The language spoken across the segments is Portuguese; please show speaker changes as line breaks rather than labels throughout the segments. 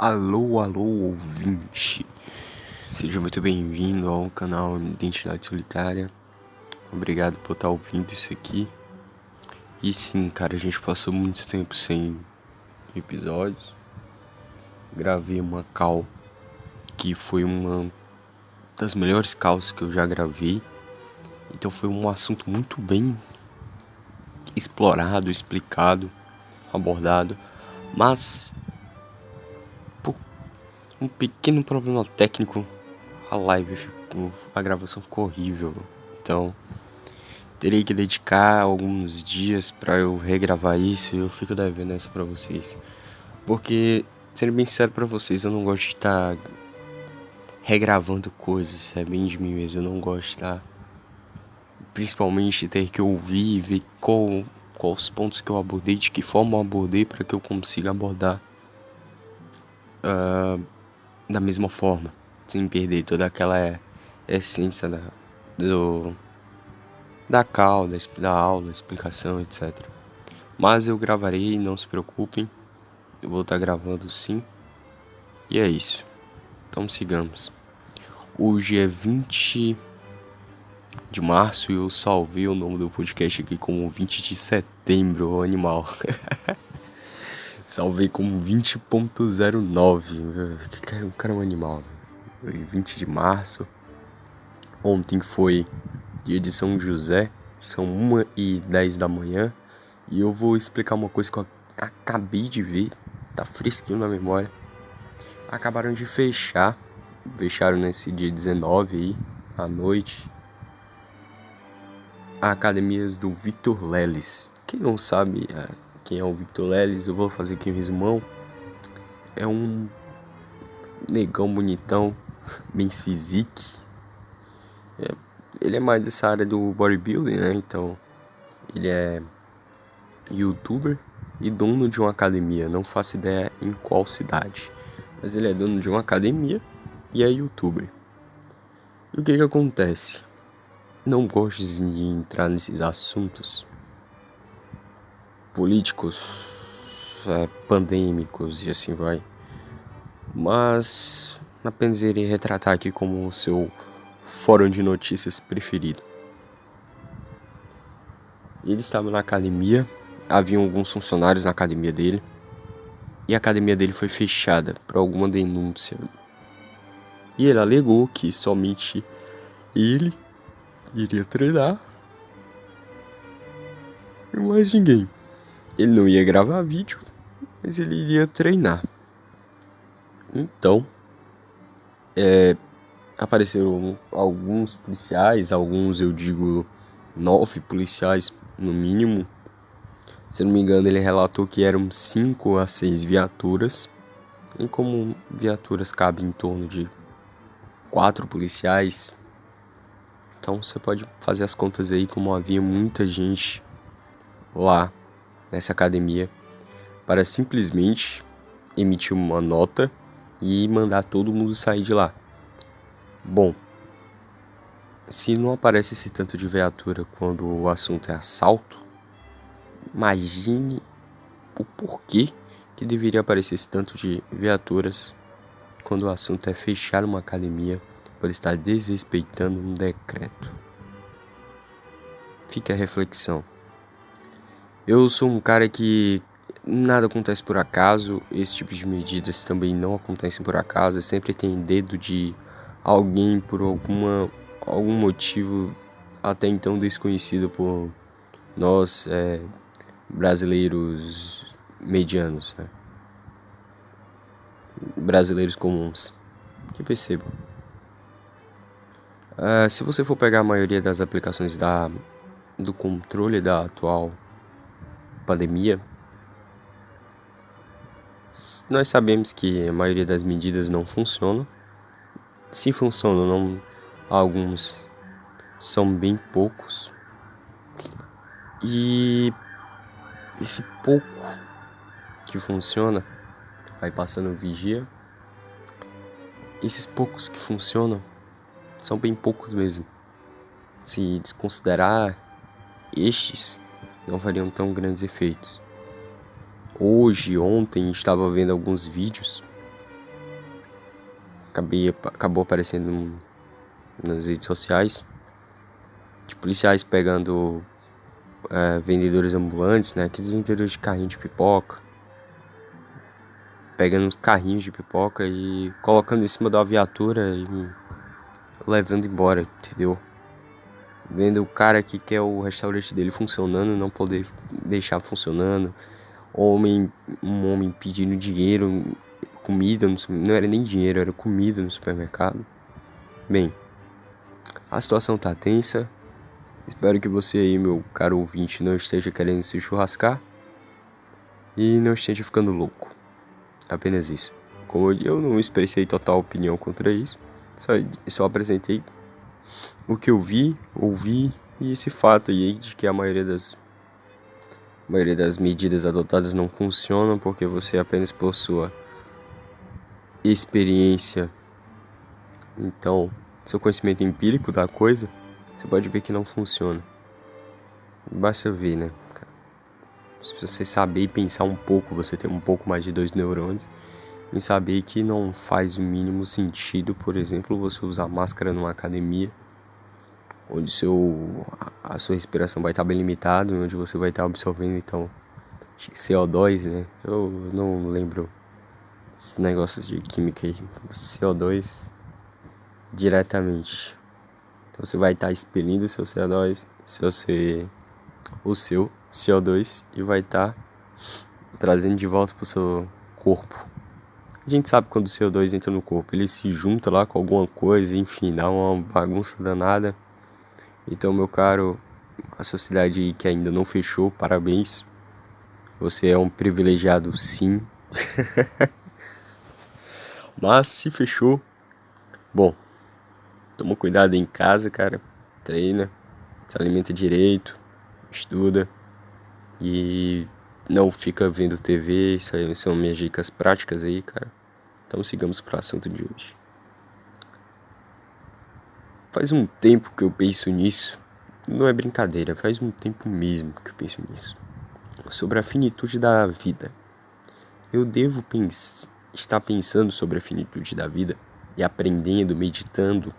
Alô, alô, ouvinte. Seja muito bem-vindo ao canal Identidade Solitária. Obrigado por estar ouvindo isso aqui. E sim, cara, a gente passou muito tempo sem episódios. Gravei uma call que foi uma das melhores calls que eu já gravei. Então foi um assunto muito bem explorado, explicado, abordado. Mas por um pequeno problema técnico, a gravação ficou horrível. Então terei que dedicar alguns dias pra eu regravar isso e eu fico devendo essa pra vocês. Porque, sendo bem sincero pra vocês, eu não gosto de estar regravando coisas, é bem de mim mesmo. Eu não gosto de estar, principalmente, ter que ouvir e ver quais os pontos que eu abordei, de que forma eu abordei, pra que eu consiga abordar da mesma forma, sem perder toda aquela essência da call, da aula, explicação, etc. Mas eu gravarei, não se preocupem. Eu vou estar gravando sim. E é isso. Então sigamos. Hoje é 20 de março e eu salvei o nome do podcast aqui como 20 de setembro, o animal. Salvei como 20.09. O cara é um animal. 20 de março. Ontem foi dia de São José. São 1h10 da manhã. E eu vou explicar uma coisa que eu acabei de ver. Tá fresquinho na memória. Acabaram de fecharam nesse dia 19 aí, à noite, a academias do Victor Lelis. Quem não sabe quem é o Victor Lelis, eu vou fazer aqui um resumão. É um negão bonitão, bem physique. Ele é mais dessa área do bodybuilding, né? Então, ele é youtuber e dono de uma academia. Não faço ideia em qual cidade, mas ele é dono de uma academia e é youtuber. E o que acontece? Não gosto de entrar nesses assuntos políticos, pandêmicos e assim vai. Mas apenas irei retratar aqui como o seu fórum de notícias preferido. Ele estava na academia, haviam alguns funcionários na academia dele. E a academia dele foi fechada por alguma denúncia. E ele alegou que somente ele iria treinar e mais ninguém. Ele não ia gravar vídeo, mas ele iria treinar. Então, apareceram alguns policiais, eu digo 9 policiais no mínimo. Se não me engano, ele relatou que eram 5 a 6 viaturas. E como viaturas cabem em torno de 4 policiais, então você pode fazer as contas aí, como havia muita gente lá nessa academia, para simplesmente emitir uma nota e mandar todo mundo sair de lá. Bom, se não aparece esse tanto de viatura quando o assunto é assalto, imagine o porquê que deveria aparecer esse tanto de viaturas quando o assunto é fechar uma academia por estar desrespeitando um decreto. Fica a reflexão. Eu sou um cara que nada acontece por acaso, esse tipo de medidas também não acontecem por acaso, sempre tem dedo de alguém por algum motivo até então desconhecido por nós brasileiros medianos, né? Brasileiros comuns que percebam. Se você for pegar a maioria das aplicações do controle da atual pandemia, nós sabemos que a maioria das medidas não funcionam. Se funcionam, alguns são bem poucos. E esse pouco que funciona vai passando vigia. Esses poucos que funcionam são bem poucos mesmo. Se desconsiderar estes, não fariam tão grandes efeitos. Ontem estava vendo alguns vídeos acabou aparecendo nas redes sociais, de policiais pegando vendedores ambulantes, né? Aqueles vendedores de carrinho de pipoca, pegando os carrinhos de pipoca e colocando em cima da viatura e levando embora, entendeu? Vendo o cara que quer o restaurante dele funcionando, não poder deixar funcionando. Um homem pedindo dinheiro, comida, não era nem dinheiro, era comida no supermercado. Bem, a situação tá tensa. Espero que você aí, meu caro ouvinte, não esteja querendo se churrascar e não esteja ficando louco. Apenas isso. Como eu não expressei total opinião contra isso, só apresentei o que eu vi, ouvi e esse fato aí de que a maioria das medidas adotadas não funcionam porque você apenas por sua experiência, então seu conhecimento empírico da coisa, você pode ver que não funciona. Basta ver, né? Se você saber pensar um pouco, você tem um pouco mais de 2 neurônios, em saber que não faz o mínimo sentido, por exemplo, você usar máscara numa academia, onde a sua respiração vai estar bem limitada, onde você vai estar absorvendo, então, CO2, né? Eu não lembro esses negócios de química aí, CO2 diretamente. Então você vai estar expelindo o seu CO2, o seu CO2 e vai estar trazendo de volta pro seu corpo. A gente sabe quando o CO2 entra no corpo, ele se junta lá com alguma coisa, enfim, dá uma bagunça danada. Então, meu caro, a sociedade que ainda não fechou, parabéns. Você é um privilegiado, sim. Mas se fechou, bom, toma cuidado em casa, cara. Treina, se alimenta direito, estuda e não fica vendo TV. Isso aí são minhas dicas práticas aí, cara. Então sigamos para o assunto de hoje. Faz um tempo que eu penso nisso. Não é brincadeira, faz um tempo mesmo que eu penso nisso. Sobre a finitude da vida. Eu devo estar pensando sobre a finitude da vida e aprendendo, meditando.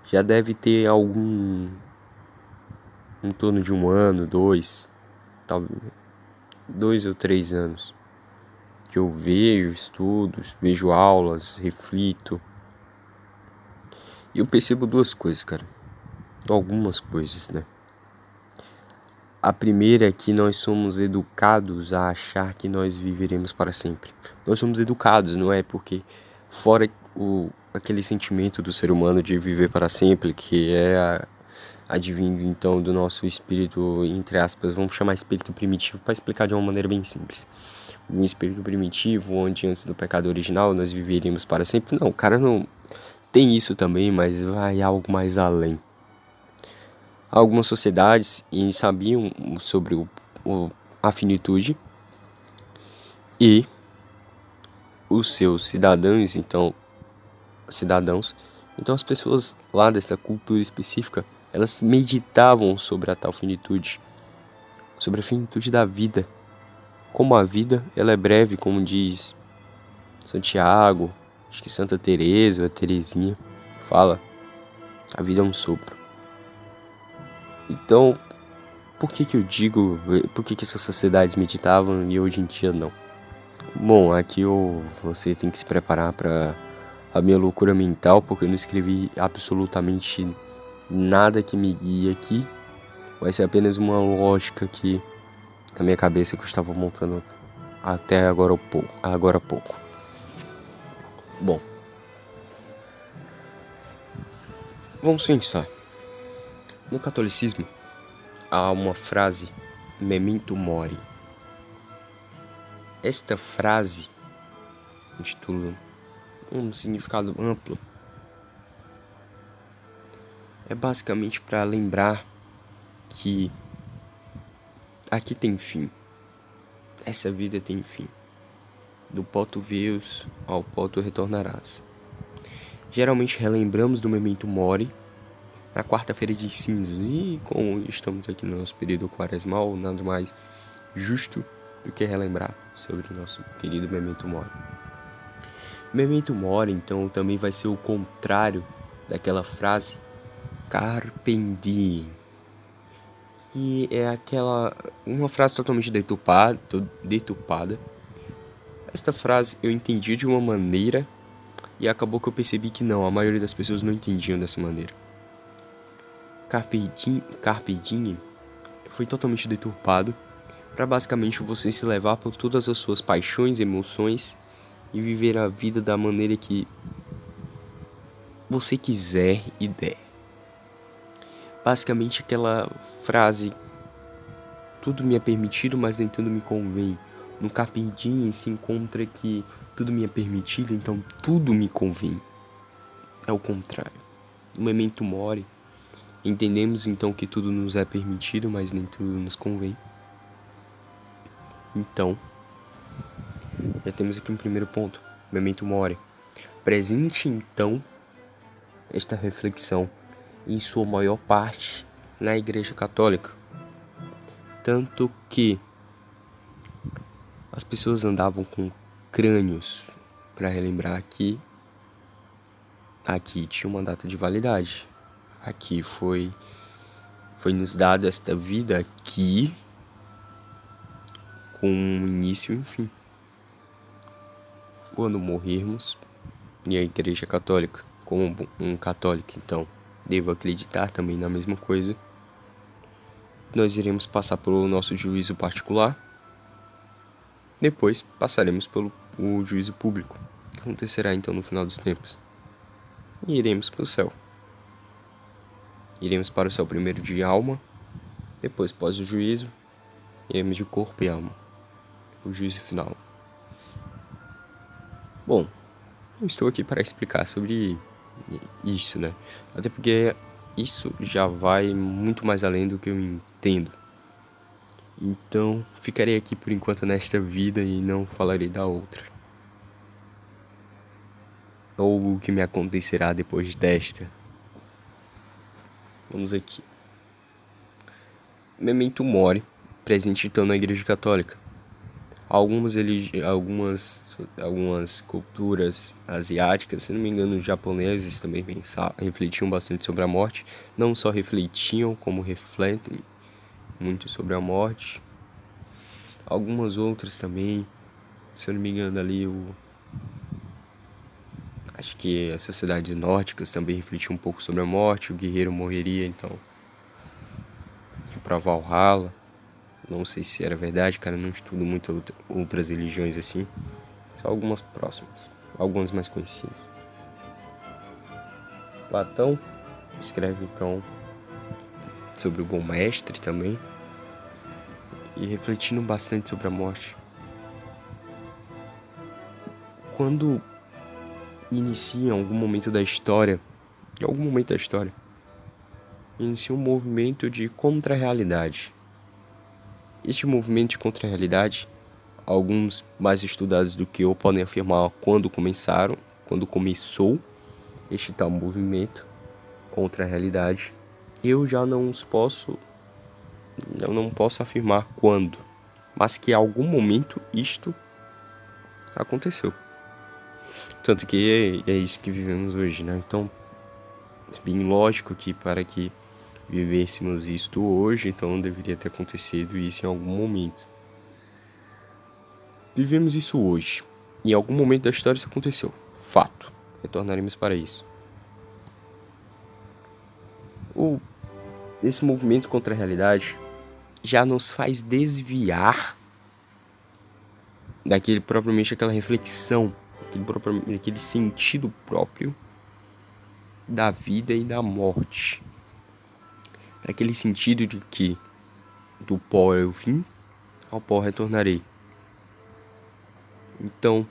Já deve ter em torno de 1 ano, 2, talvez 2 ou 3 anos, que eu vejo estudos, vejo aulas, reflito. E eu percebo 2 coisas, cara. Algumas coisas, né? A primeira é que nós somos educados a achar que nós viveremos para sempre. Nós somos educados, não é porque fora aquele sentimento do ser humano de viver para sempre, que é advindo então do nosso espírito, entre aspas, vamos chamar espírito primitivo para explicar de uma maneira bem simples. Um espírito primitivo, onde antes do pecado original nós viveríamos para sempre. Não, o cara não tem isso também, mas vai algo mais além. Algumas sociedades sabiam sobre a finitude e os seus cidadãos, então as pessoas lá dessa cultura específica, elas meditavam sobre a tal finitude, sobre a finitude da vida. Como a vida, ela é breve, como diz Santiago, acho que Santa Teresa, Teresinha, fala, a vida é um sopro. Então, por que essas sociedades meditavam e hoje em dia não? Bom, aqui você tem que se preparar para a minha loucura mental, porque eu não escrevi absolutamente nada que me guie aqui. Vai ser apenas uma lógica que na minha cabeça que eu estava montando até agora há pouco. Bom, vamos pensar. No catolicismo, há uma frase, memento mori. Esta frase intitula um significado amplo. É basicamente para lembrar que aqui tem fim. Essa vida tem fim. Do pó tu veus, ao pó tu retornarás. Geralmente relembramos do memento mori na quarta-feira de cinzas, e como estamos aqui no nosso período quaresmal, nada mais justo do que relembrar sobre o nosso querido memento mori. Memento mori, então, também vai ser o contrário daquela frase carpe diem, que é uma frase totalmente deturpada. Esta frase eu entendi de uma maneira e acabou que eu percebi que não, a maioria das pessoas não entendiam dessa maneira. Carpe diem foi totalmente deturpado para basicamente você se levar por todas as suas paixões, emoções e viver a vida da maneira que você quiser e der. Basicamente aquela frase, tudo me é permitido, mas nem tudo me convém. No Carpe Diem se encontra que tudo me é permitido, então tudo me convém. É o contrário. No Memento Mori, entendemos então que tudo nos é permitido, mas nem tudo nos convém. Então, já temos aqui um primeiro ponto, Memento Mori. Presente então esta reflexão em sua maior parte na Igreja Católica. Tanto que as pessoas andavam com crânios para relembrar que aqui tinha uma data de validade. Aqui foi nos dado esta vida aqui com um início e um fim. Quando morrermos, e a Igreja Católica, como um católico, então, devo acreditar também na mesma coisa, nós iremos passar pelo nosso juízo particular, depois passaremos pelo juízo público, que acontecerá então no final dos tempos, e iremos para o céu. Iremos para o céu primeiro de alma, depois pós o juízo, iremos de corpo e alma, o juízo final. Bom, eu estou aqui para explicar sobre isso, né? Até porque isso já vai muito mais além do que eu entendo. Então, ficarei aqui por enquanto nesta vida e não falarei da outra. Ou o que me acontecerá depois desta. Vamos aqui. Memento Mori, presente então na Igreja Católica. Algumas culturas asiáticas, se não me engano, os japoneses também refletiam bastante sobre a morte. Não só refletiam, como refletem muito sobre a morte. Algumas outras também, se eu não me engano ali, acho que as sociedades nórdicas também refletiam um pouco sobre a morte. O guerreiro morreria, então, para Valhalla. Não sei se era verdade, cara, não estudo muito outras religiões assim. Só algumas próximas, algumas mais conhecidas. Platão escreve então sobre o bom mestre também, e refletindo bastante sobre a morte. Quando inicia em algum momento da história, inicia um movimento de contra-realidade. Este movimento de contra-realidade, alguns mais estudados do que eu podem afirmar quando começou este tal movimento contra a realidade. Eu já não posso afirmar quando, mas que em algum momento isto aconteceu. Tanto que é isso que vivemos hoje, né? Então, é bem lógico que para que vivêssemos isto hoje, então deveria ter acontecido isso em algum momento. Vivemos isso hoje. Em algum momento da história isso aconteceu. Fato. Retornaremos para isso. Esse movimento contra a realidade já nos faz desviar propriamente aquela reflexão, aquele sentido próprio da vida e da morte. Daquele sentido de que do pó eu vim, ao pó retornarei. Então,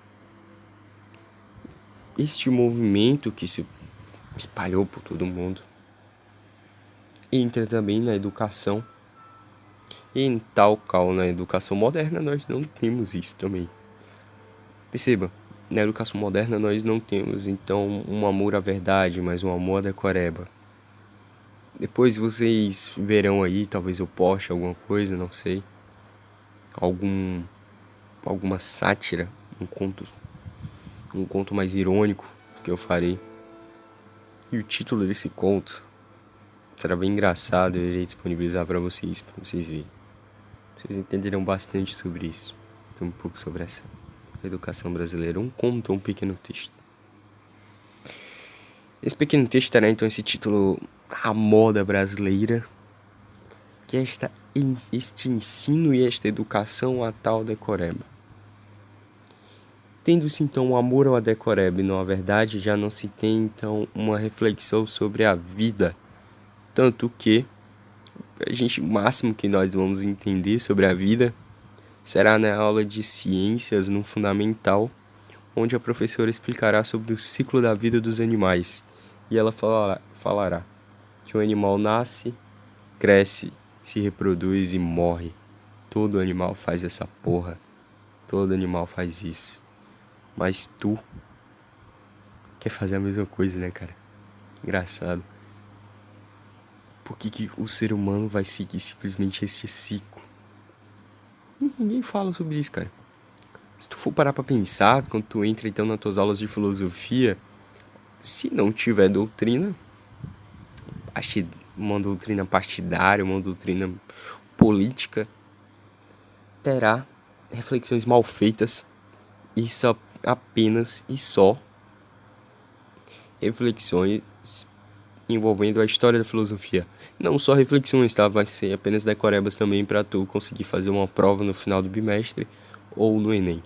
este movimento que se espalhou por todo mundo entra também na educação. E em tal qual na educação moderna nós não temos isso também. Perceba, na educação moderna nós não temos então um amor à verdade, mas um amor à decoreba. Depois vocês verão aí, talvez eu poste alguma coisa, não sei. Alguma sátira, um conto um conto mais irônico que eu farei. E o título desse conto será bem engraçado, eu irei disponibilizar para vocês verem. Vocês entenderão bastante sobre isso. Um pouco sobre essa educação brasileira. Um conto ou um pequeno texto. Esse pequeno texto terá então esse título: A Moda Brasileira, que é este ensino e esta educação a tal decoreba. Tendo-se então um amor ao decoreba e não à verdade, já não se tem então uma reflexão sobre a vida. Tanto que o máximo que nós vamos entender sobre a vida será na aula de ciências no fundamental, onde a professora explicará sobre o ciclo da vida dos animais. E ela falará que o animal nasce, cresce, se reproduz e morre. Todo animal faz essa porra. Todo animal faz isso. Mas tu quer fazer a mesma coisa, né, cara? Engraçado. Por que o ser humano vai seguir simplesmente esse ciclo? Ninguém fala sobre isso, cara. Se tu for parar pra pensar, quando tu entra então nas tuas aulas de filosofia, se não tiver doutrina, uma doutrina partidária, uma doutrina política, terá reflexões mal feitas e só apenas e só reflexões envolvendo a história da filosofia. Não só reflexões, tá? Vai ser apenas decorebas também para tu conseguir fazer uma prova no final do bimestre ou no Enem.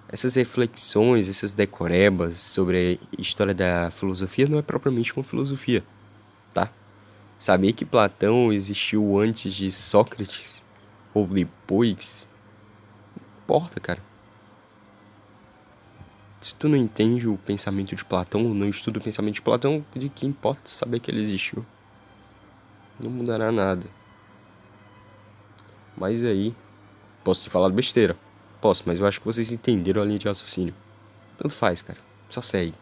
Essas reflexões, essas decorebas sobre a história da filosofia não é propriamente uma filosofia, tá? Saber que Platão existiu antes de Sócrates ou depois, não importa, cara. Se tu não entende o pensamento de Platão, ou não estuda o pensamento de Platão, de que importa saber que ele existiu? Não mudará nada. Mas aí, posso te falar besteira? Posso, mas eu acho que vocês entenderam a linha de raciocínio. Tanto faz, cara. Só segue.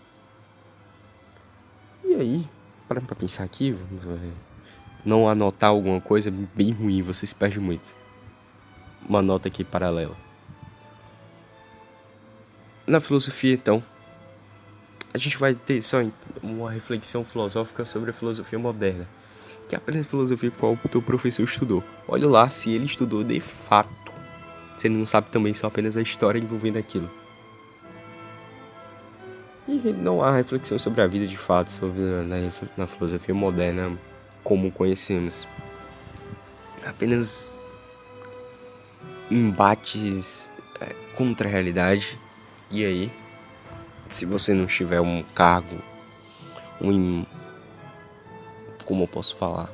E aí, parando pra pensar aqui, não anotar alguma coisa bem ruim, vocês perdem muito. Uma nota aqui paralela. Na filosofia, então, a gente vai ter só uma reflexão filosófica sobre a filosofia moderna, que é apenas a filosofia que o teu professor estudou. Olha lá se ele estudou de fato. Se ele não sabe também só apenas a história envolvendo aquilo. E não há reflexão sobre a vida de fato, sobre na filosofia moderna como conhecemos. Apenas embates contra a realidade. E aí, se você não tiver um cargo, como eu posso falar?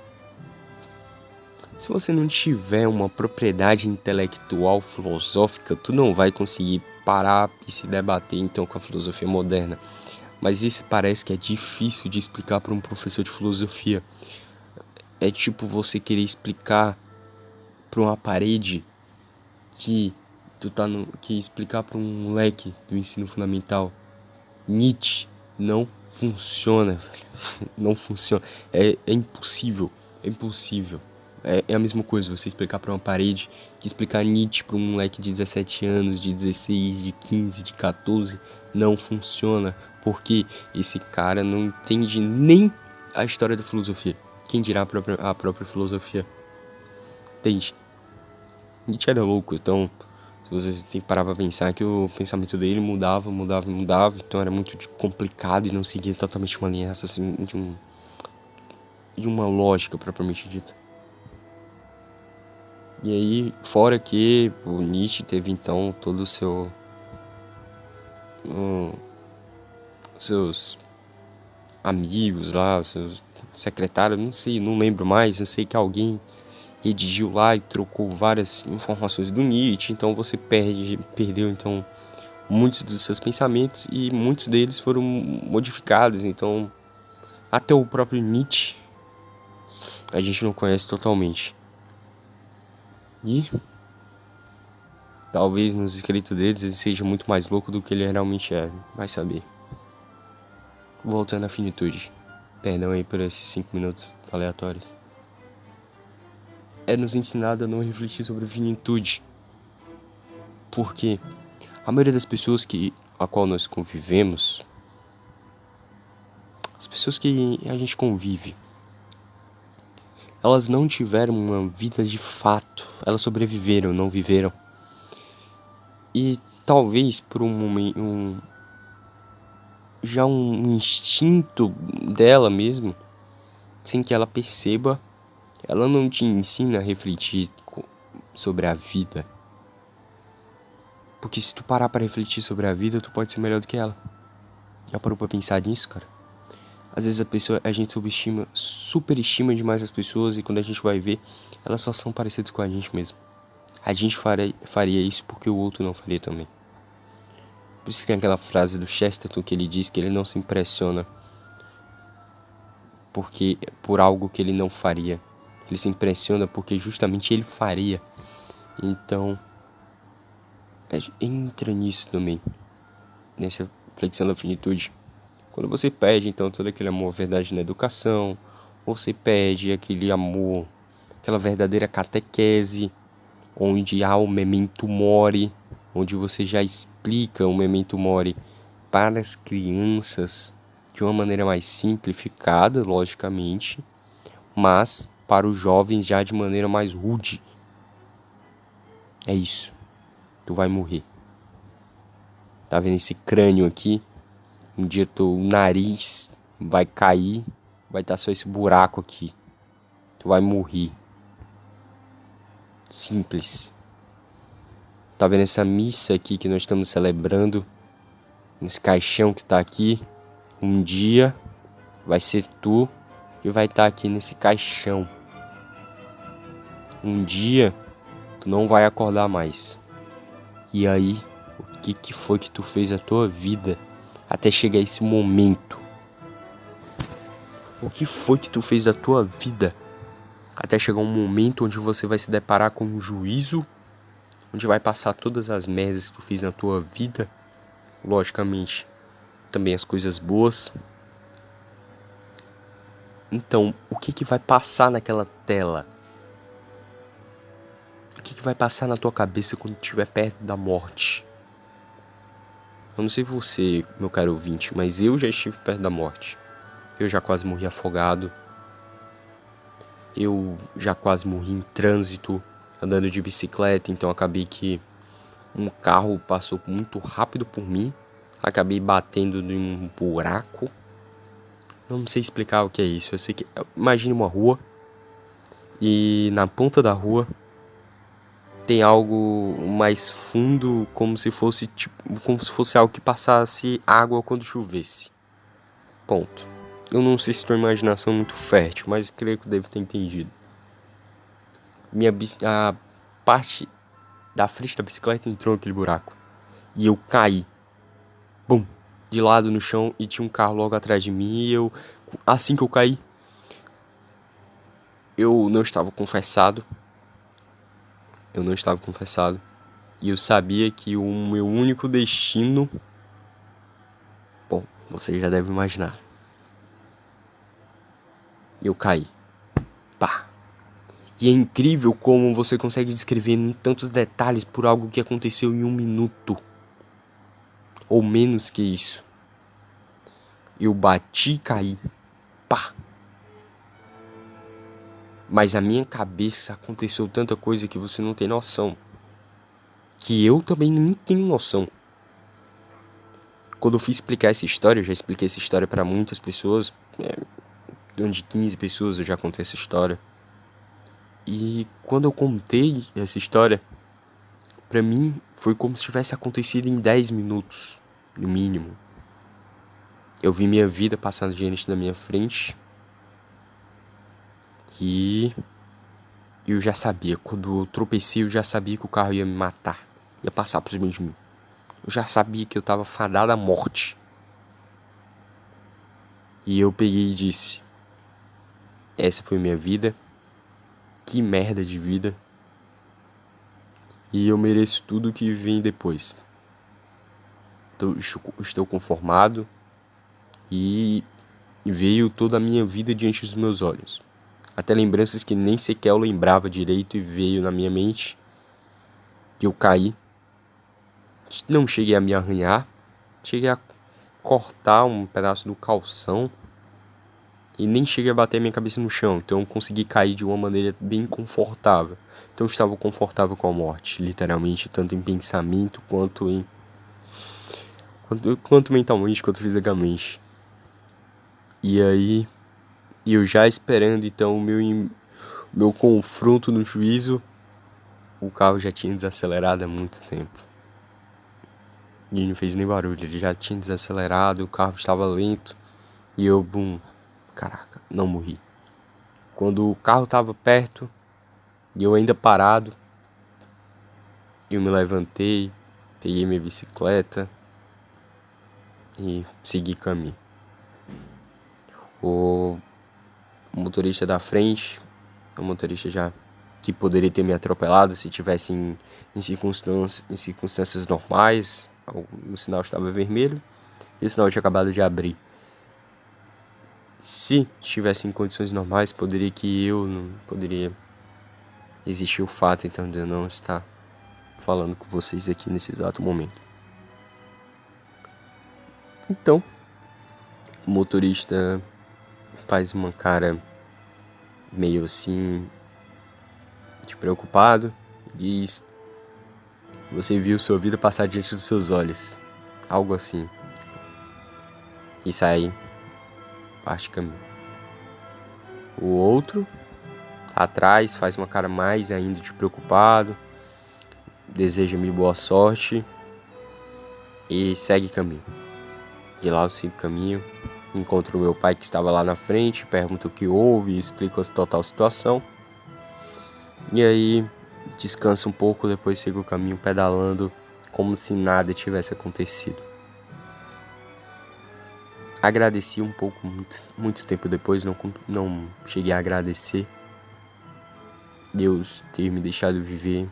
Se você não tiver uma propriedade intelectual filosófica, tu não vai conseguir parar e se debater então com a filosofia moderna. Mas isso parece que é difícil de explicar para um professor de filosofia. É tipo você querer explicar para uma parede que que explicar para um moleque do ensino fundamental. Nietzsche não funciona, velho. Não funciona. É impossível. É impossível. É a mesma coisa você explicar pra uma parede que explicar Nietzsche pra um moleque de 17 anos, de 16, de 15, de 14. Não funciona. Porque esse cara não entende nem a história da filosofia. Quem dirá a própria filosofia? Entende? Nietzsche era louco, então você tem que parar pra pensar que o pensamento dele mudava, então era muito complicado e não seguia totalmente uma linha assim, de uma lógica propriamente dita. E aí, fora que o Nietzsche teve então todo o seus amigos lá, os seus secretários, não sei, não lembro mais, eu sei que alguém redigiu lá e trocou várias informações do Nietzsche, então você perdeu então muitos dos seus pensamentos e muitos deles foram modificados, então até o próprio Nietzsche a gente não conhece totalmente. E talvez nos escritos deles ele seja muito mais louco do que ele realmente é, vai saber. Voltando à finitude. Perdão aí por esses 5 minutos aleatórios. É nos ensinado a não refletir sobre a finitude. Porque A maioria das pessoas a qual nós convivemos, as pessoas que a gente convive, elas não tiveram uma vida de fato. Elas sobreviveram, não viveram. E talvez por um momento, um instinto dela mesmo, sem que ela perceba, ela não te ensina a refletir sobre a vida. Porque se tu parar pra refletir sobre a vida, tu pode ser melhor do que ela. Já parou pra pensar nisso, cara? Às vezes a gente superestima demais as pessoas, e quando a gente vai ver, elas só são parecidas com a gente mesmo. A gente faria isso porque o outro não faria também. Por isso que tem aquela frase do Chesterton que ele diz que ele não se impressiona por algo que ele não faria. Ele se impressiona porque justamente ele faria. Então, entra nisso também, nessa flexão da finitude. Quando você pede, então, todo aquele amor, verdade na educação, você pede aquele amor, aquela verdadeira catequese, onde há o memento mori, onde você já explica o memento mori para as crianças de uma maneira mais simplificada, logicamente, mas para os jovens já de maneira mais rude. É isso. Tu vai morrer. Tá vendo esse crânio aqui? Um dia teu nariz vai cair, vai estar só esse buraco aqui. Tu vai morrer. Simples. Tá vendo essa missa aqui que nós estamos celebrando? Nesse caixão que tá aqui. Um dia vai ser tu que vai estar aqui nesse caixão. Um dia tu não vai acordar mais. E aí, o que foi que tu fez a tua vida até chegar esse momento? O que foi que tu fez a tua vida até chegar um momento onde você vai se deparar com um juízo, onde vai passar todas as merdas que tu fez na tua vida, logicamente, também as coisas boas. Então, o que vai passar naquela tela? O que vai passar na tua cabeça quando estiver perto da morte? Eu não sei você, meu caro ouvinte, mas eu já estive perto da morte. Eu já quase morri afogado. Eu já quase morri em trânsito, andando de bicicleta. Então acabei que um carro passou muito rápido por mim. Acabei batendo em um buraco. Não sei explicar o que é isso. Eu sei que... Imagine uma rua. E na ponta da rua tem algo mais fundo, como se fosse algo que passasse água quando chovesse. Ponto. Eu não sei se tua imaginação é muito fértil, mas creio que deve ter entendido. A parte da frente da bicicleta entrou naquele buraco. E eu caí. Bum! De lado no chão, e tinha um carro logo atrás de mim. E assim que eu caí, eu não estava confessado. E eu sabia que o meu único destino... Bom, você já deve imaginar. Eu caí. Pá! E é incrível como você consegue descrever em tantos detalhes por algo que aconteceu em 1 minuto. Ou menos que isso. Eu bati e caí. Pá! Mas na minha cabeça aconteceu tanta coisa que você não tem noção. Que eu também nem tenho noção. Quando eu fui explicar essa história, eu já expliquei essa história para muitas pessoas. De 15 pessoas eu já contei essa história. E quando eu contei essa história, pra mim foi como se tivesse acontecido em 10 minutos, no mínimo. Eu vi minha vida passando diante da minha frente. E eu já sabia, quando eu tropecei, eu já sabia que o carro ia me matar. Ia passar por cima de mim. Eu já sabia que eu tava fadado à morte. E eu peguei e disse: essa foi minha vida. Que merda de vida. E eu mereço tudo que vem depois. Estou conformado. E veio toda a minha vida diante dos meus olhos. Até lembranças que nem sequer eu lembrava direito e veio na minha mente. E eu caí. Não cheguei a me arranhar. Cheguei a cortar um pedaço do calção. E nem cheguei a bater minha cabeça no chão. Então eu consegui cair de uma maneira bem confortável. Então eu estava confortável com a morte. Literalmente, tanto em pensamento quanto em... Quanto mentalmente, quanto fisicamente. E aí... eu já esperando então o meu confronto no juízo. O carro já tinha desacelerado há muito tempo. E não fez nem barulho. Ele já tinha desacelerado, o carro estava lento. E eu, caraca, não morri. Quando o carro estava perto, e eu ainda parado, eu me levantei, peguei minha bicicleta e segui caminho. O motorista da frente, o motorista já que poderia ter me atropelado se tivesse em circunstâncias normais, o sinal estava vermelho e o sinal tinha acabado de abrir. Se estivesse em condições normais, poderia existir o fato então de eu não estar falando com vocês aqui nesse exato momento. Então, o motorista faz uma cara meio assim de preocupado, diz: você viu sua vida passar diante dos seus olhos, algo assim, e sai parte do caminho. O outro atrás faz uma cara mais ainda de preocupado, deseja-me boa sorte e segue caminho. De lá eu sigo caminho, encontro o meu pai que estava lá na frente, pergunto o que houve e explico a total situação. E aí descanso um pouco, depois sigo o caminho pedalando como se nada tivesse acontecido. Agradeci um pouco, muito tempo depois, não cheguei a agradecer Deus ter me deixado viver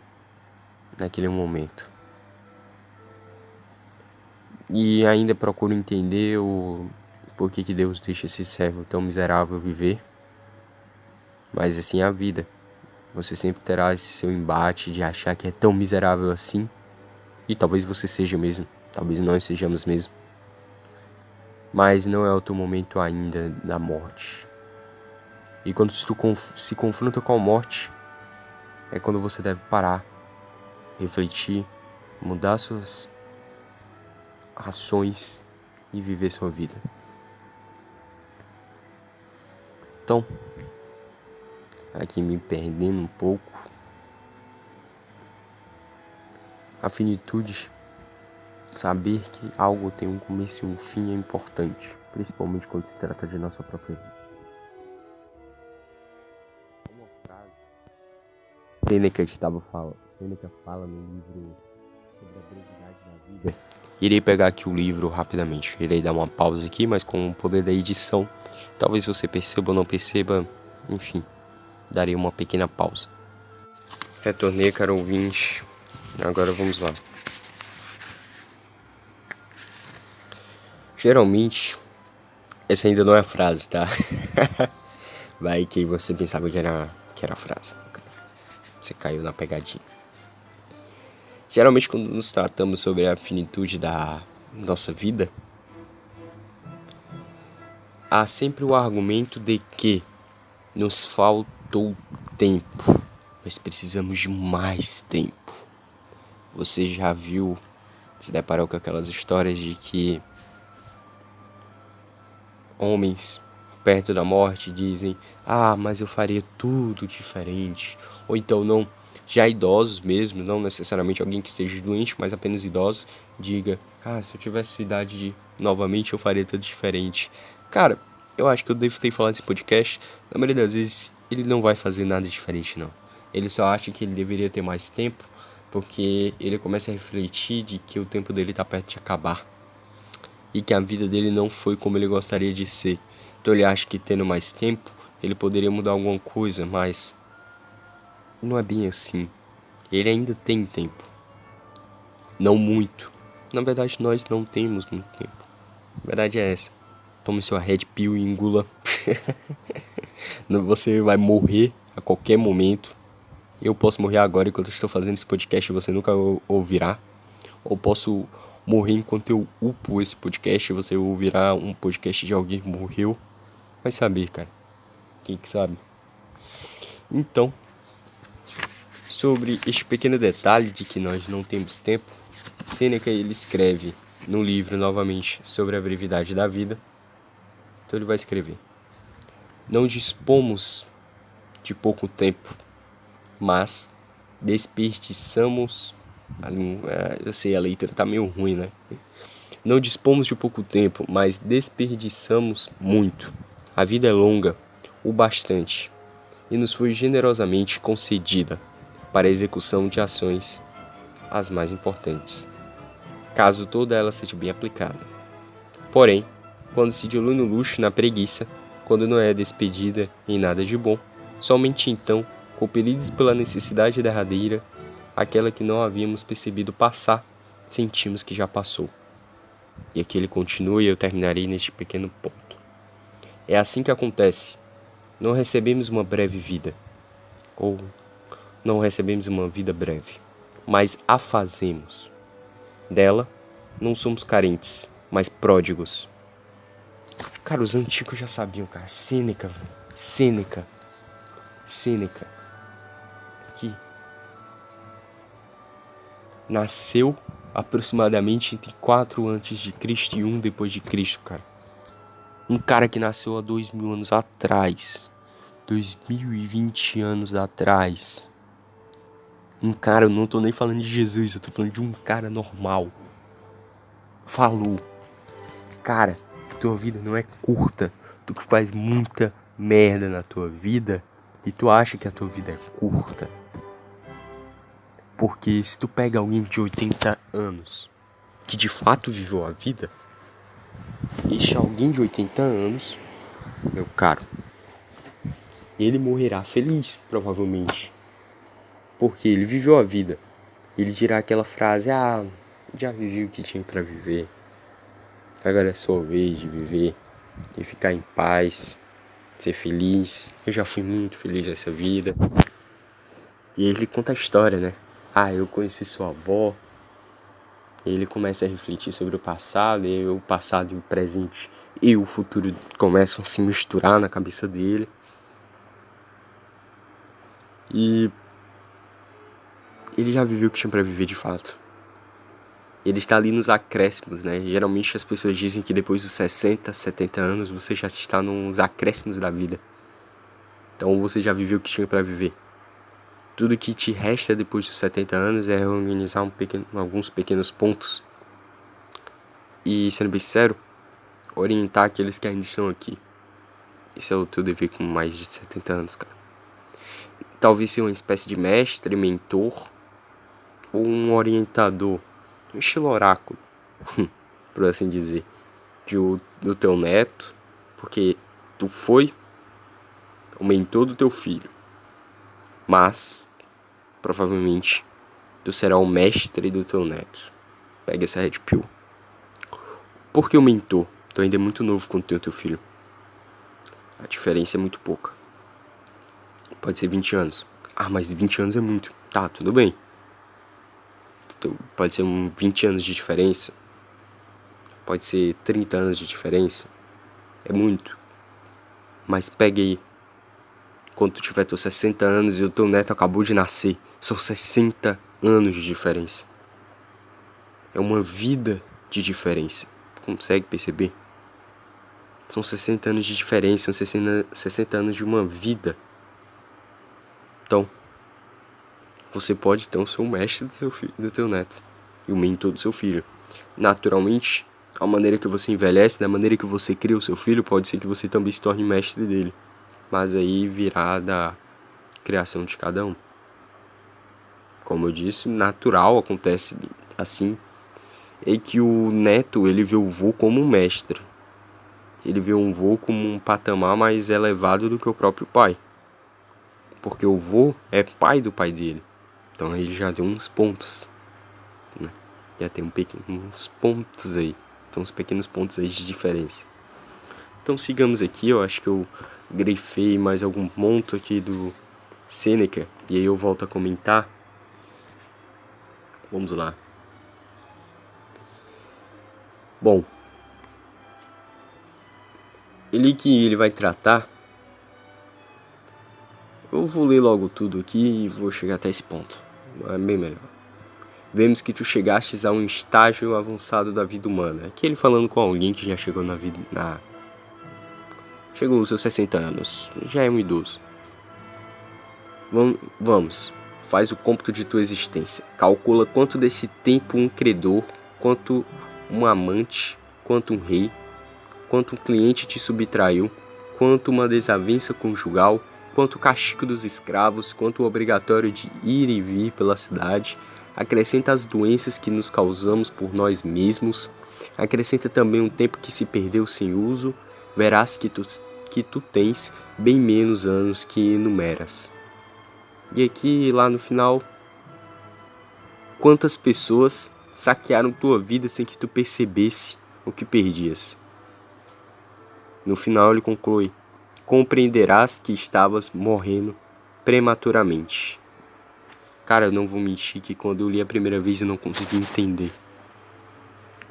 naquele momento. E ainda procuro entender o porquê que Deus deixa esse servo tão miserável viver. Mas assim é a vida. Você sempre terá esse seu embate de achar que é tão miserável assim. E talvez você seja mesmo. Talvez nós sejamos mesmo. Mas não é o teu momento ainda da morte. E quando tu se confronta com a morte, é quando você deve parar, refletir, mudar suas ações e viver sua vida. Então, aqui me perdendo um pouco, a finitude, saber que algo tem um começo e um fim é importante, principalmente quando se trata de nossa própria vida. Uma frase Sêneca fala no livro sobre a brevidade da vida. Irei pegar aqui o livro rapidamente, irei dar uma pausa aqui, mas com o poder da edição, talvez você perceba ou não perceba, enfim, darei uma pequena pausa. Retornei, caro ouvinte, agora vamos lá. Geralmente, essa ainda não é a frase, tá? Vai que você pensava que era a frase. Você caiu na pegadinha. Geralmente, quando nos tratamos sobre a finitude da nossa vida, há sempre o argumento de que nos faltou tempo. Nós precisamos de mais tempo. Você já se deparou com aquelas histórias de que homens perto da morte dizem: mas eu faria tudo diferente. Ou então não, já idosos mesmo, não necessariamente alguém que esteja doente, mas apenas idosos, diga: se eu tivesse idade novamente eu faria tudo diferente. Cara, eu acho que eu devo ter falado nesse podcast, na maioria das vezes ele não vai fazer nada diferente não. Ele só acha que ele deveria ter mais tempo, porque ele começa a refletir de que o tempo dele tá perto de acabar. E que a vida dele não foi como ele gostaria de ser. Então ele acha que tendo mais tempo, ele poderia mudar alguma coisa, mas não é bem assim. Ele ainda tem tempo. Não muito. Na verdade, nós não temos muito tempo. A verdade é essa. Tome sua Red Pill e engula. Você vai morrer a qualquer momento. Eu posso morrer agora enquanto eu estou fazendo esse podcast e você nunca ouvirá. Ou posso morrer enquanto eu upo esse podcast e você ouvirá um podcast de alguém que morreu. Vai saber, cara. Quem que sabe? Então, sobre este pequeno detalhe de que nós não temos tempo, Sêneca ele escreve no livro novamente sobre a brevidade da vida. Então ele vai escrever: não dispomos de pouco tempo, mas desperdiçamos. Eu sei, a leitura tá meio ruim, né? Não dispomos de pouco tempo, mas desperdiçamos muito. A vida é longa, o bastante, e nos foi generosamente concedida para a execução de ações as mais importantes, caso toda ela seja bem aplicada. Porém, quando se dilui no luxo e na preguiça, quando não é despedida em nada de bom, somente então, compelidos pela necessidade derradeira, aquela que não havíamos percebido passar, sentimos que já passou. E aqui ele continua e eu terminarei neste pequeno ponto. É assim que acontece. Não recebemos uma breve vida, ou não recebemos uma vida breve, mas a fazemos. Dela, não somos carentes, mas pródigos. Cara, os antigos já sabiam, cara. Sêneca, que nasceu aproximadamente entre 4 antes de Cristo e 1 depois de Cristo, cara. Um cara que nasceu há 2000 anos atrás. 2020 anos atrás. Um cara, eu não tô nem falando de Jesus, eu tô falando de um cara normal. Falou: cara, tua vida não é curta. Tu que faz muita merda na tua vida e tu acha que a tua vida é curta. Porque se tu pega alguém de 80 anos que de fato viveu a vida, este alguém de 80 anos, meu caro, ele morrerá feliz, provavelmente. Porque ele viveu a vida. Ele dirá aquela frase: já vivi o que tinha pra viver. Agora é sua vez de viver e ficar em paz, ser feliz. Eu já fui muito feliz nessa vida. E ele conta a história, né? Eu conheci sua avó. E ele começa a refletir sobre o passado, e o passado e o presente e o futuro começam a se misturar na cabeça dele. E ele já viveu o que tinha pra viver de fato. Ele está ali nos acréscimos, né? Geralmente as pessoas dizem que depois dos 60, 70 anos você já está nos acréscimos da vida. Então você já viveu o que tinha pra viver. Tudo que te resta depois dos 70 anos é reorganizar alguns pequenos pontos. E, sendo bem sincero, orientar aqueles que ainda estão aqui. Esse é o teu dever com mais de 70 anos, cara. Talvez ser uma espécie de mestre, mentor, ou um orientador, um estilo oráculo, por assim dizer, do teu neto, porque tu foi o mentor do teu filho, mas provavelmente tu será o mestre do teu neto. Pega essa red pill. Por que o mentor? Tu ainda é muito novo quando tem o teu filho. A diferença é muito pouca. Pode ser 20 anos. Mas 20 anos é muito. Tá, tudo bem. Pode ser 20 anos de diferença. Pode ser 30 anos de diferença. É muito. Mas pega aí. Quando tu tiver teus 60 anos e o teu neto acabou de nascer. São 60 anos de diferença. É uma vida de diferença. Consegue perceber? São 60 anos de diferença. São 60 anos de uma vida. Então, você pode então ser o mestre do teu neto e o mentor do seu filho. Naturalmente, a maneira que você envelhece, da maneira que você cria o seu filho, pode ser que você também se torne mestre dele. Mas aí virá da criação de cada um. Como eu disse, natural acontece assim. É que o neto, ele vê o vô como um mestre. Ele vê um vô como um patamar mais elevado do que o próprio pai. Porque o vô é pai do pai dele. Então ele já deu uns pontos, né? Já tem uns pontos aí. Então uns pequenos pontos aí de diferença. Então sigamos aqui, eu acho que eu grifei mais algum ponto aqui do Sêneca. E aí eu volto a comentar. Vamos lá. Bom, ele vai tratar. Eu vou ler logo tudo aqui e vou chegar até esse ponto. É bem melhor. Vemos que tu chegastes a um estágio avançado da vida humana. Aqui ele falando com alguém que já chegou na vida. Chegou aos seus 60 anos. Já é um idoso. Vamos. Faz o cômputo de tua existência. Calcula quanto desse tempo um credor, quanto um amante, quanto um rei, quanto um cliente te subtraiu, quanto uma desavença conjugal, quanto o castigo dos escravos, quanto o obrigatório de ir e vir pela cidade. Acrescenta as doenças que nos causamos por nós mesmos. Acrescenta também um tempo que se perdeu sem uso. Verás que tu tens bem menos anos que enumeras. E aqui, lá no final, quantas pessoas saquearam tua vida sem que tu percebesse o que perdias? No final ele conclui: compreenderás que estavas morrendo prematuramente. Cara, eu não vou mentir que quando eu li a primeira vez eu não consegui entender.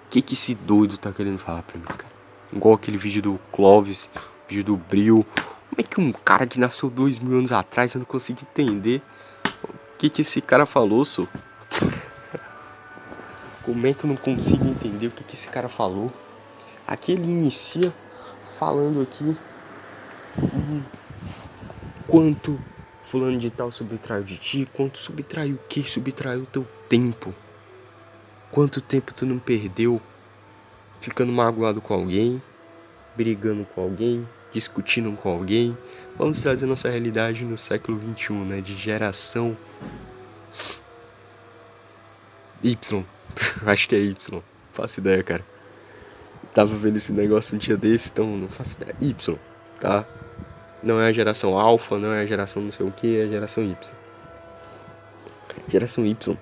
O que esse doido tá querendo falar pra mim, cara? Igual aquele vídeo do Clóvis, vídeo do Bril. Como é que um cara que nasceu 2000 anos atrás eu não consigo entender o que esse cara falou, só? Como é que eu não consigo entender o que esse cara falou? Aqui ele inicia falando aqui quanto fulano de tal subtraiu de ti, quanto subtraiu o que? Subtraiu o teu tempo. Quanto tempo tu não perdeu ficando magoado com alguém, brigando com alguém, discutindo com alguém. Vamos trazer nossa realidade no século XXI, né? De geração Y. Acho que é Y. Não faço ideia, cara. Tava vendo esse negócio um dia desse, então não faço ideia. Y, tá? Não é a geração alfa, não é a geração não sei o que, é a geração Y. Geração Y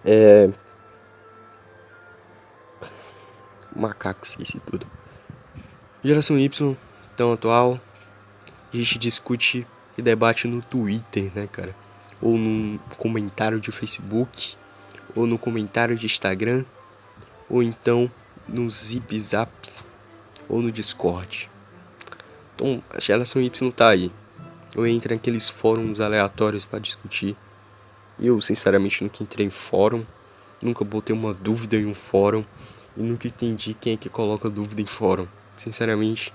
é... Macaco, esqueci tudo. Geração Y, tão atual, a gente discute e debate no Twitter, né, cara? Ou num comentário de Facebook, ou no comentário de Instagram, ou então no Zip Zap, ou no Discord. Então, a geração Y tá aí. Eu entro naqueles fóruns aleatórios pra discutir. Eu, sinceramente, nunca entrei em fórum. Nunca botei uma dúvida em um fórum. E nunca entendi quem é que coloca dúvida em fórum. Sinceramente,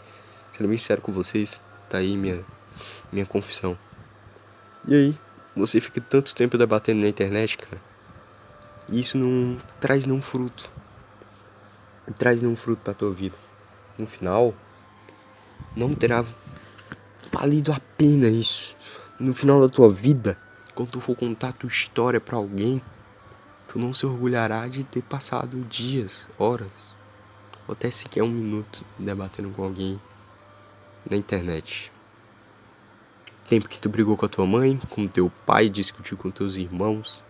sendo bem sério com vocês, tá aí minha confissão. E aí, você fica tanto tempo debatendo na internet, cara. E isso não traz nenhum fruto. Não traz nenhum fruto pra tua vida. No final, não terá valido a pena isso. No final da tua vida, quando tu for contar a tua história pra alguém, tu não se orgulhará de ter passado dias, horas, ou até sequer um minuto debatendo com alguém na internet. Tempo que tu brigou com a tua mãe, com teu pai, discutiu com teus irmãos,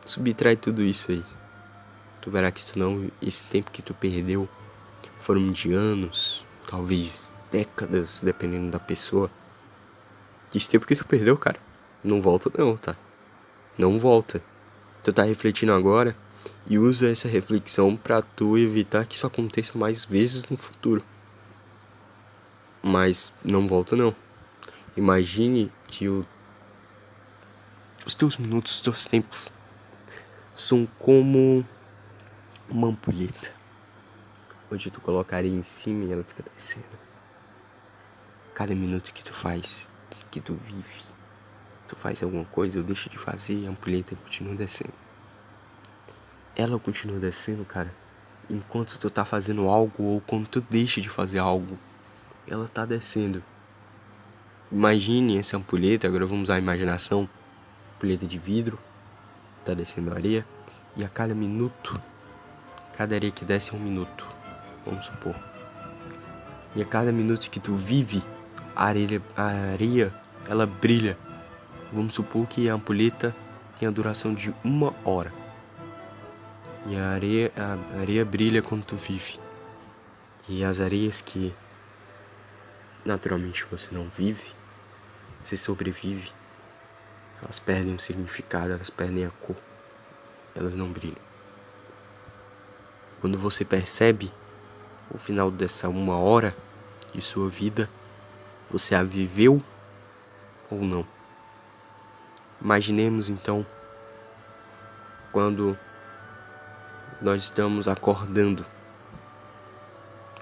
subtrai tudo isso aí. Tu verá que esse tempo que tu perdeu foram de anos, talvez décadas, dependendo da pessoa. Esse tempo que tu perdeu, cara, não volta não, tá? Não volta. Tu tá refletindo agora e usa essa reflexão pra tu evitar que isso aconteça mais vezes no futuro. Mas não volta não. Imagine que os teus minutos, os teus tempos são como uma ampulheta, onde tu colocaria em cima e ela fica descendo. Cada minuto que tu faz, que tu vive, tu faz alguma coisa ou deixa de fazer e a ampulheta continua descendo. Ela continua descendo, cara, enquanto tu tá fazendo algo ou quando tu deixa de fazer algo, ela tá descendo. Imagine essa ampulheta, agora vamos usar a imaginação. Ampulheta de vidro, tá descendo a areia, e a cada minuto, cada areia que desce é um minuto, vamos supor. E a cada minuto que tu vive, a areia, ela brilha. Vamos supor que a ampulheta tem a duração de 1 hora. E a areia brilha quando tu vive. E as areias que naturalmente você não vive, você sobrevive, elas perdem o significado, elas perdem a cor, elas não brilham. Quando você percebe o final dessa 1 hora de sua vida, você a viveu ou não? Imaginemos então quando nós estamos acordando.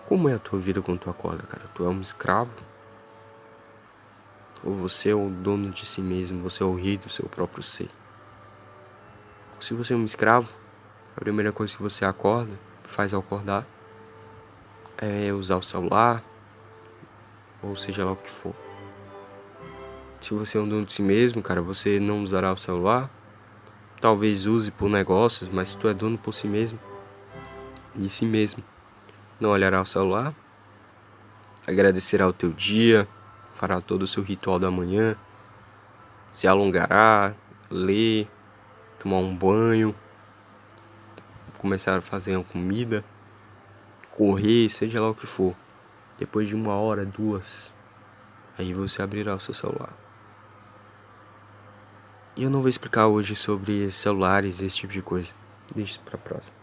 Como é a tua vida quando tu acorda, cara? Tu é um escravo? Ou você é o dono de si mesmo? Você é o rei do seu próprio ser? Se você é um escravo, a primeira coisa que você faz ao acordar, é usar o celular, ou seja lá o que for. Se você é um dono de si mesmo, cara, você não usará o celular. Talvez use por negócios, mas se tu é dono por si mesmo, de si mesmo, não olhará o celular, agradecerá o teu dia, fará todo o seu ritual da manhã, se alongará, ler, tomar um banho, começar a fazer uma comida, correr, seja lá o que for. Depois de 1 hora, 2, aí você abrirá o seu celular. E eu não vou explicar hoje sobre celulares e esse tipo de coisa. Deixa isso pra próxima.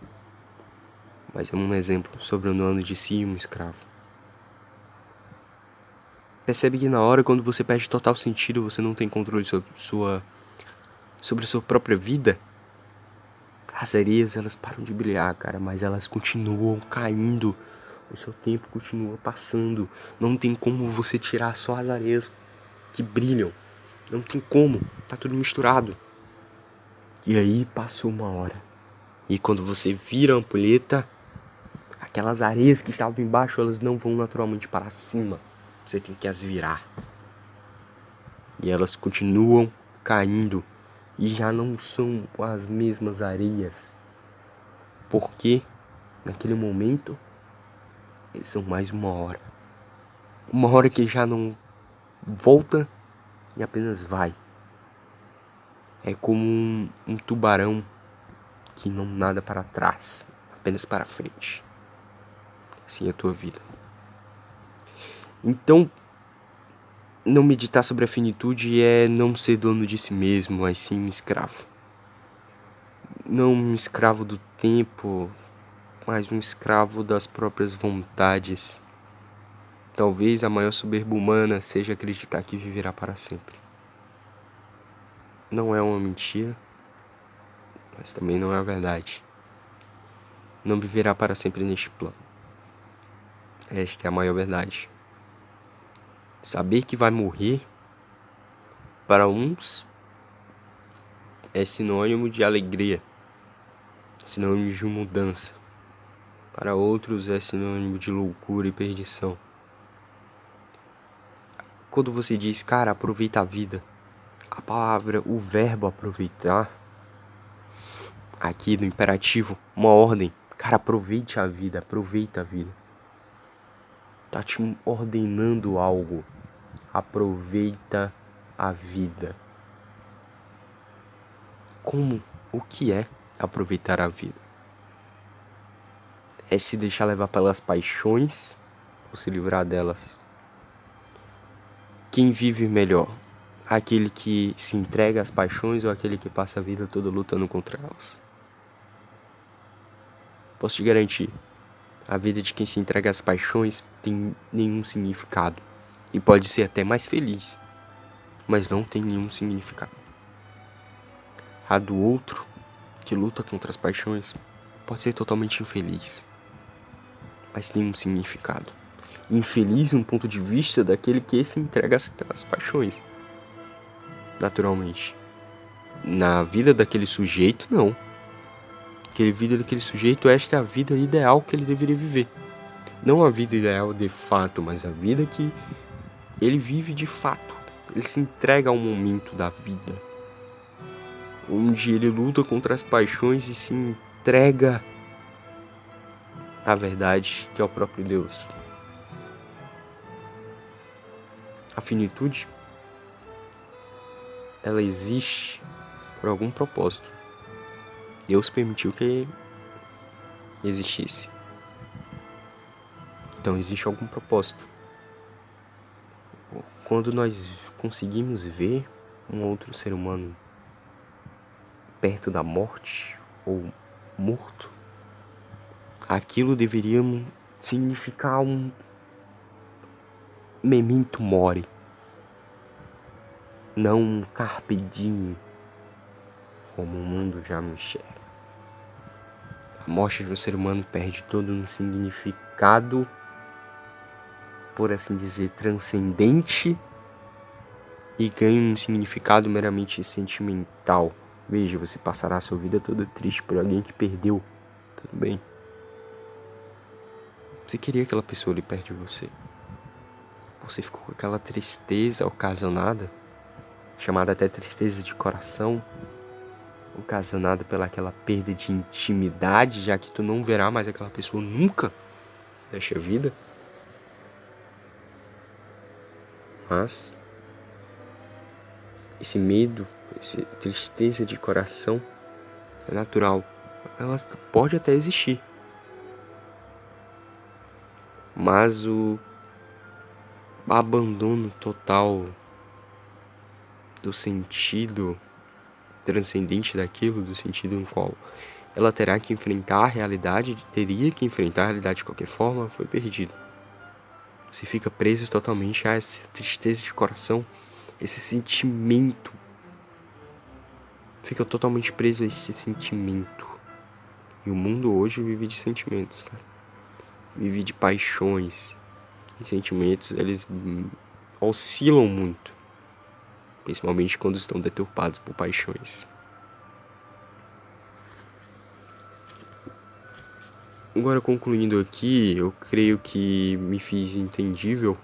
Mas é um exemplo sobre o dono de si e um escravo. Percebe que na hora, quando você perde total sentido, você não tem controle sobre a sua própria vida? As areias, elas param de brilhar, cara, mas elas continuam caindo. O seu tempo continua passando. Não tem como você tirar só as areias que brilham. Não tem como. Tá tudo misturado. E aí passou 1 hora. E quando você vira a ampulheta, aquelas areias que estavam embaixo, elas não vão naturalmente para cima. Você tem que as virar. E elas continuam caindo. E já não são as mesmas areias. Porque naquele momento eles são mais 1 hora. 1 hora que já não volta e apenas vai. É como um tubarão que não nada para trás, apenas para frente. Assim é a tua vida. Então, não meditar sobre a finitude é não ser dono de si mesmo, mas sim um escravo. Não um escravo do tempo, mas um escravo das próprias vontades. Talvez a maior soberba humana seja acreditar que viverá para sempre. Não é uma mentira, mas também não é a verdade. Não viverá para sempre neste plano. Esta é a maior verdade. Saber que vai morrer, para uns, é sinônimo de alegria, sinônimo de mudança. Para outros é sinônimo de loucura e perdição. Quando você diz, cara, aproveita a vida, a palavra, o verbo aproveitar, aqui no imperativo, uma ordem, cara, aproveite a vida, aproveita a vida. Tá te ordenando algo, aproveita a vida. Como? O que é aproveitar a vida? É se deixar levar pelas paixões ou se livrar delas? Quem vive melhor? Aquele que se entrega às paixões ou aquele que passa a vida toda lutando contra elas? Posso te garantir, a vida de quem se entrega às paixões tem nenhum significado. E pode ser até mais feliz, mas não tem nenhum significado. A do outro, que luta contra as paixões, pode ser totalmente infeliz, mas tem um significado. Infeliz no ponto de vista daquele que se entrega às paixões. Naturalmente. Na vida daquele sujeito, não. A vida daquele sujeito, esta é a vida ideal que ele deveria viver. Não a vida ideal de fato, mas a vida que ele vive de fato. Ele se entrega ao momento da vida, onde ele luta contra as paixões e se entrega à verdade, que é o próprio Deus. A finitude, ela existe por algum propósito. Deus permitiu que existisse. Então existe algum propósito. Quando nós conseguimos ver um outro ser humano perto da morte ou morto, aquilo deveria significar um memento mori, não um carpe diem, como o mundo já me enxerga. A morte de um ser humano perde todo um significado, por assim dizer, transcendente, e ganha um significado meramente sentimental. Veja, você passará a sua vida toda triste por alguém que perdeu. Tudo bem. Você queria aquela pessoa ali perto de você. Você ficou com aquela tristeza ocasionada, chamada até tristeza de coração, ocasionada pelaquela perda de intimidade, já que tu não verá mais aquela pessoa nunca desta vida. Mas esse medo, essa tristeza de coração é natural. Ela pode até existir. Mas o abandono total do sentido transcendente daquilo, do sentido em qual ela terá que enfrentar a realidade, teria que enfrentar a realidade de qualquer forma, foi perdido. Você fica preso totalmente a essa tristeza de coração, esse sentimento. Fica totalmente preso a esse sentimento. E o mundo hoje vive de sentimentos, cara. Vive de paixões. E sentimentos, eles oscilam muito. Principalmente quando estão deturpados por paixões. Agora, concluindo aqui, eu creio que me fiz entendível.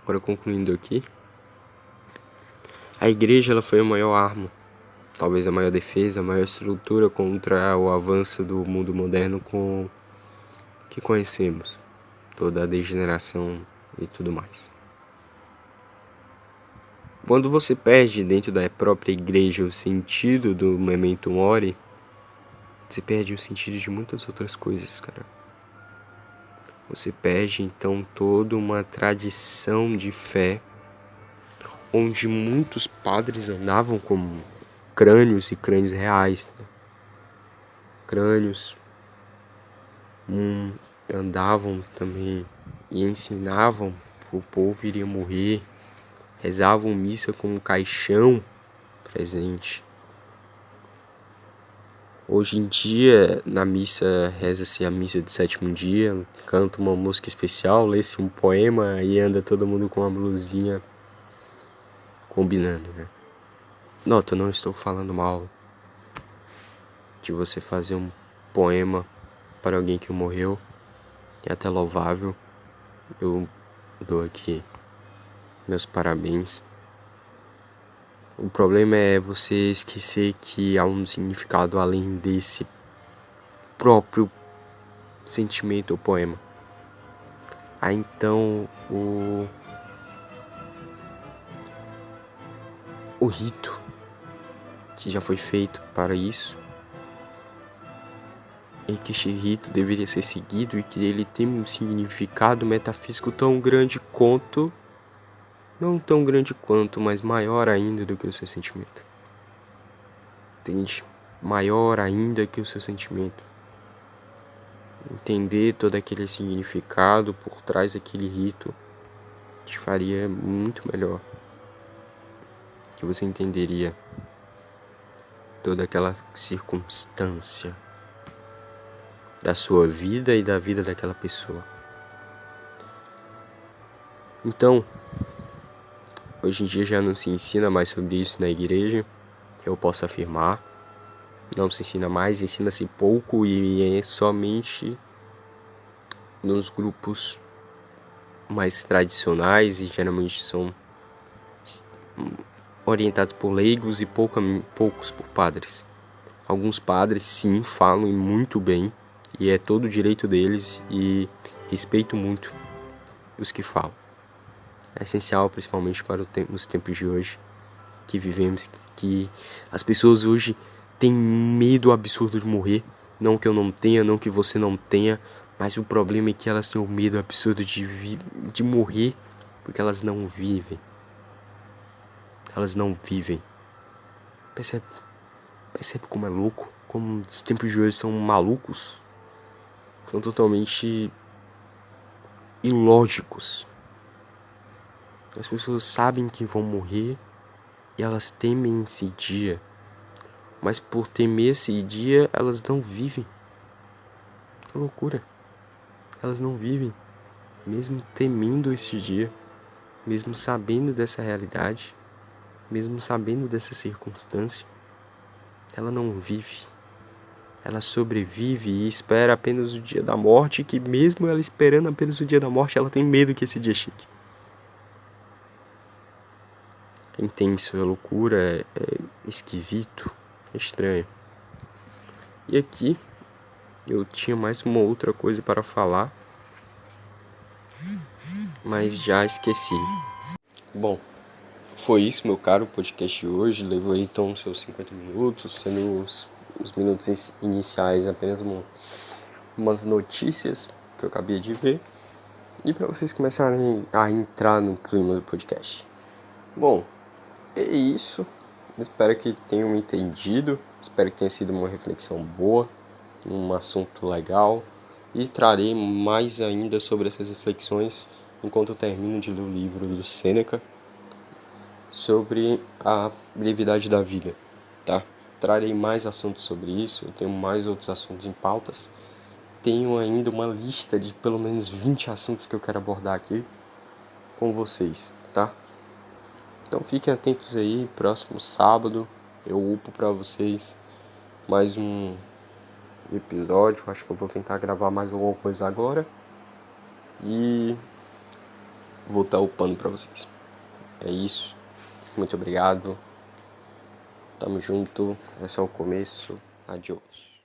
Agora, concluindo aqui, a igreja ela foi a maior arma, talvez a maior defesa, a maior estrutura contra o avanço do mundo moderno que conhecemos, toda a degeneração e tudo mais. Quando você perde dentro da própria igreja o sentido do memento mori, você perde o sentido de muitas outras coisas, cara. Você perde, então, toda uma tradição de fé, onde muitos padres andavam como crânios e crânios reais. Né? Crânios andavam também e ensinavam que o povo iria morrer, rezavam missa com um caixão presente. Hoje em dia, na missa, reza-se a missa de sétimo dia, canta uma música especial, lê-se um poema e anda todo mundo com uma blusinha combinando, né? Nota, eu não estou falando mal de você fazer um poema para alguém que morreu, é até louvável. Eu dou aqui meus parabéns. O problema é você esquecer que há um significado além desse próprio sentimento ou poema. Há então o rito que já foi feito para isso, e que este rito deveria ser seguido e que ele tem um significado metafísico tão grande quanto, não tão grande quanto, mas maior ainda do que o seu sentimento. Entende? Maior ainda que o seu sentimento. Entender todo aquele significado por trás daquele rito te faria muito melhor. Que você entenderia toda aquela circunstância da sua vida e da vida daquela pessoa. Então, hoje em dia já não se ensina mais sobre isso na igreja, eu posso afirmar. Não se ensina mais, ensina-se pouco e é somente nos grupos mais tradicionais e geralmente são orientados por leigos e poucos por padres. Alguns padres sim falam muito bem e é todo o direito deles e respeito muito os que falam. É essencial principalmente para os tempos de hoje que vivemos, que as pessoas hoje têm medo absurdo de morrer. Não que eu não tenha, não que você não tenha, mas o problema é que elas têm o medo absurdo de morrer porque elas não vivem. Elas não vivem. Percebe como é louco? como os tempos de hoje são malucos, são totalmente ilógicos. As pessoas sabem que vão morrer e elas temem esse dia, mas por temer esse dia elas não vivem. Que loucura! Elas não vivem, mesmo temendo esse dia, mesmo sabendo dessa realidade, mesmo sabendo dessa circunstância. Ela não vive. Ela sobrevive e espera apenas o dia da morte, que mesmo ela esperando apenas o dia da morte, ela tem medo que esse dia chegue. É intenso, é loucura, é esquisito, é estranho. E aqui eu tinha mais uma outra coisa para falar, mas já esqueci. Bom, foi isso, meu caro podcast de hoje. Levou aí então seus 50 minutos, sendo os minutos iniciais apenas umas notícias que eu acabei de ver. E para vocês começarem a entrar no clima do podcast. Bom, é isso. Espero que tenham entendido. Espero que tenha sido uma reflexão boa, um assunto legal. E trarei mais ainda sobre essas reflexões enquanto eu termino de ler o livro do Sêneca sobre a brevidade da vida, tá? Trarei mais assuntos sobre isso, eu tenho mais outros assuntos em pautas. Tenho ainda uma lista de pelo menos 20 assuntos que eu quero abordar aqui com vocês, tá? Então fiquem atentos aí, próximo sábado eu upo pra vocês mais um episódio. Acho que eu vou tentar gravar mais alguma coisa agora e vou estar upando pra vocês. É isso, muito obrigado, tamo junto, esse é o começo, adiós.